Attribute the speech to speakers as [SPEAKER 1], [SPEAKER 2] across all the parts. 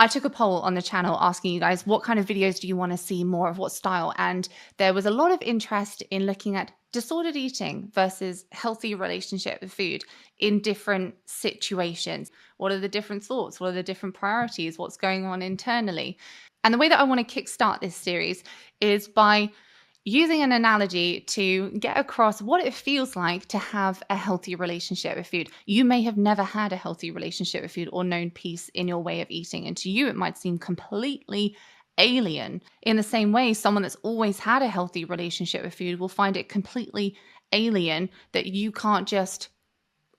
[SPEAKER 1] I took a poll on the channel asking you guys, what kind of videos do you want to see more of, what style? And there was a lot of interest in looking at disordered eating versus healthy relationship with food in different situations. What are the different thoughts? What are the different priorities? What's going on internally? And the way that I want to kickstart this series is by using an analogy to get across what it feels like to have a healthy relationship with food. You may have never had a healthy relationship with food or known peace in your way of eating. And to you, it might seem completely alien. In the same way, someone that's always had a healthy relationship with food will find it completely alien that you can't just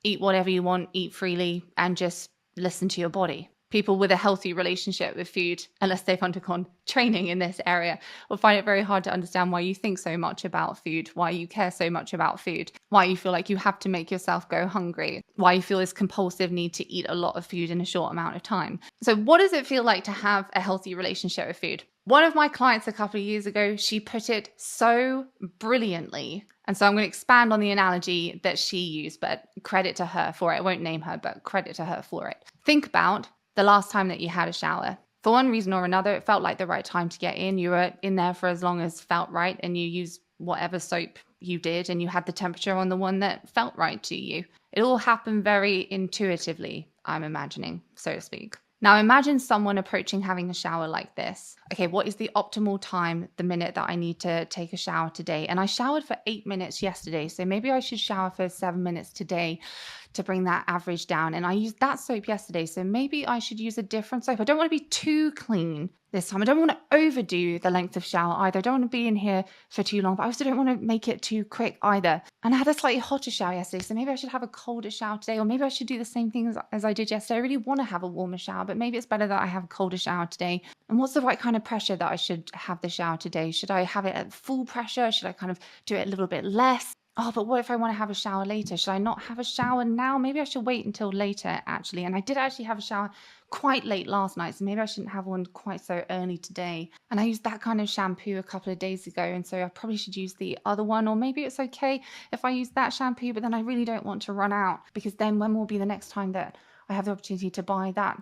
[SPEAKER 1] eat whatever you want, eat freely, and just listen to your body. People with a healthy relationship with food, unless they've undergone training in this area, will find it very hard to understand why you think so much about food, why you care so much about food, why you feel like you have to make yourself go hungry, why you feel this compulsive need to eat a lot of food in a short amount of time. So what does it feel like to have a healthy relationship with food? One of my clients a couple of years ago, she put it so brilliantly. And so I'm going to expand on the analogy that she used, but credit to her for it. I won't name her, but credit to her for it. Think about the last time that you had a shower. For one reason or another, it felt like the right time to get in. You were in there for as long as felt right, and you used whatever soap you did, and you had the temperature on the one that felt right to you. It all happened very intuitively, I'm imagining, so to speak. Now imagine someone approaching having a shower like this. Okay, what is the optimal time, the minute that I need to take a shower today? And I showered for 8 minutes yesterday, so maybe I should shower for 7 minutes today to bring that average down. And I used that soap yesterday, so maybe I should use a different soap. I don't want to be too clean this time. I don't want to overdo the length of shower either. I don't want to be in here for too long, but I also don't want to make it too quick either. And I had a slightly hotter shower yesterday, so maybe I should have a colder shower today, or maybe I should do the same thing as I did yesterday. I really want to have a warmer shower, but maybe it's better that I have a colder shower today. And what's the right kind of pressure that I should have the shower today? Should I have it at full pressure? Should I kind of do it a little bit less? Oh, but what if I want to have a shower later? Should I not have a shower now? Maybe I should wait until later, actually. And I did actually have a shower quite late last night, so maybe I shouldn't have one quite so early today. And I used that kind of shampoo a couple of days ago, and so I probably should use the other one, or maybe it's okay if I use that shampoo, but then I really don't want to run out, because then when will be the next time that I have the opportunity to buy that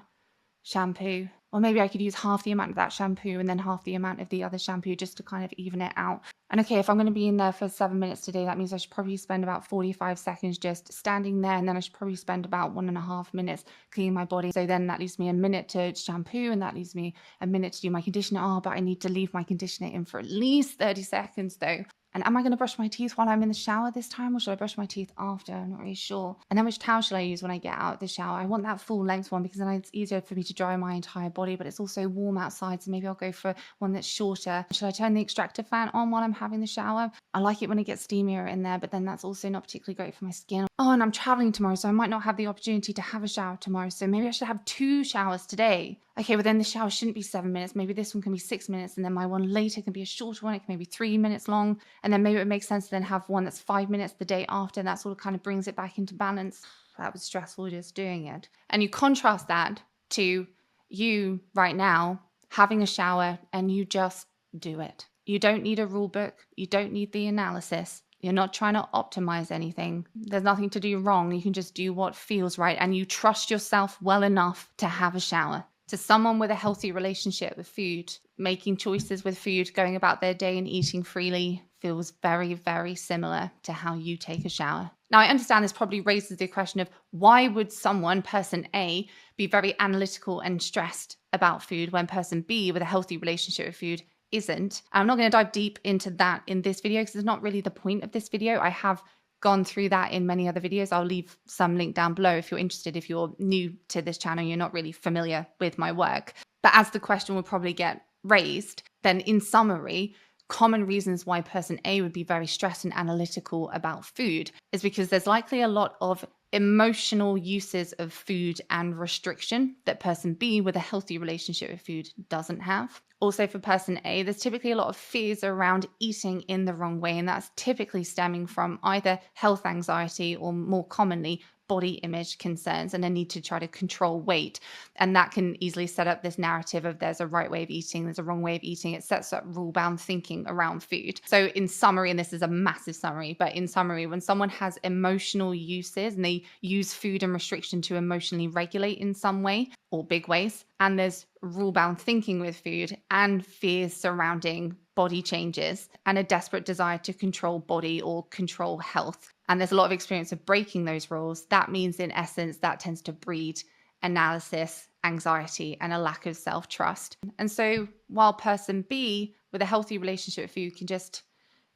[SPEAKER 1] shampoo? Or maybe I could use half the amount of that shampoo and then half the amount of the other shampoo just to kind of even it out. And okay, if I'm going to be in there for 7 minutes today, that means I should probably spend about 45 seconds just standing there, and then I should probably spend about 1.5 minutes cleaning my body. So then that leaves me a minute to shampoo, and that leaves me a minute to do my conditioner. Oh, but I need to leave my conditioner in for at least 30 seconds though. And am I going to brush my teeth while I'm in the shower this time, or should I brush my teeth after? I'm not really sure. And then which towel should I use when I get out of the shower? I want that full length one, because then it's easier for me to dry my entire body, but it's also warm outside, so maybe I'll go for one that's shorter. Should I turn the extractor fan on while I'm having the shower? I like it when it gets steamier in there, but then that's also not particularly great for my skin. Oh, and I'm traveling tomorrow, so I might not have the opportunity to have a shower tomorrow, so maybe I should have 2 showers today. Okay, well then the shower shouldn't be 7 minutes. Maybe this one can be 6 minutes, and then my one later can be a shorter one. It can maybe 3 minutes long. And then maybe it makes sense to then have one that's 5 minutes the day after, and that sort of kind of brings it back into balance. That was stressful just doing it. And you contrast that to you right now having a shower, and you just do it. You don't need a rule book. You don't need the analysis. You're not trying to optimize anything. There's nothing to do wrong. You can just do what feels right, and you trust yourself well enough to have a shower. To someone with a healthy relationship with food, making choices with food, going about their day and eating freely feels very, very similar to how you take a shower. Now, I understand this probably raises the question of why would someone, person A, be very analytical and stressed about food when person B with a healthy relationship with food isn't? I'm not going to dive deep into that in this video, because it's not really the point of this video. I have gone through that in many other videos. I'll leave some link down below if you're interested. If you're new to this channel, you're not really familiar with my work. But as the question will probably get raised, then in summary, common reasons why person A would be very stressed and analytical about food is because there's likely a lot of emotional uses of food and restriction that person B with a healthy relationship with food doesn't have. Also for person A, there's typically a lot of fears around eating in the wrong way, and that's typically stemming from either health anxiety or more commonly body image concerns and a need to try to control weight. And that can easily set up this narrative of there's a right way of eating, there's a wrong way of eating. It sets up rule-bound thinking around food. So in summary, and this is a massive summary, but in summary, when someone has emotional uses and they use food and restriction to emotionally regulate in some way, or big ways, and there's rule-bound thinking with food and fears surrounding body changes and a desperate desire to control body or control health. And there's a lot of experience of breaking those rules. That means, in essence, that tends to breed analysis, anxiety, and a lack of self-trust. And so while person B with a healthy relationship with food can just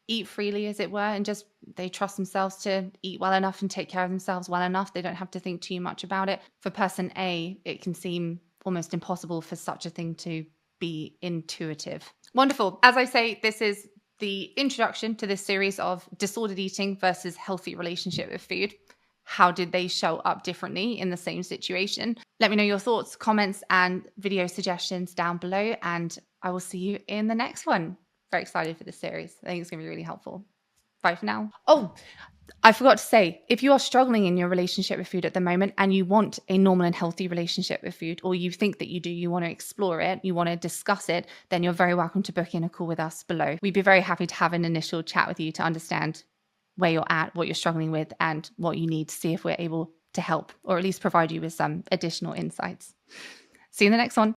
[SPEAKER 1] eat freely, as it were, and just they trust themselves to eat well enough and take care of themselves well enough, they don't have to think too much about it. For person A, it can seem almost impossible for such a thing to be intuitive. Wonderful. As I say, this is the introduction to this series of disordered eating versus healthy relationship with food. How did they show up differently in the same situation? Let me know your thoughts, comments, and video suggestions down below, and I will see you in the next one. Very excited for this series. I think it's going to be really helpful. Bye for now. Oh, I forgot to say, if you are struggling in your relationship with food at the moment and you want a normal and healthy relationship with food, or you think that you do, you want to explore it, you want to discuss it, then you're very welcome to book in a call with us below. We'd be very happy to have an initial chat with you to understand where you're at, what you're struggling with, and what you need to see if we're able to help, or at least provide you with some additional insights. See you in the next one.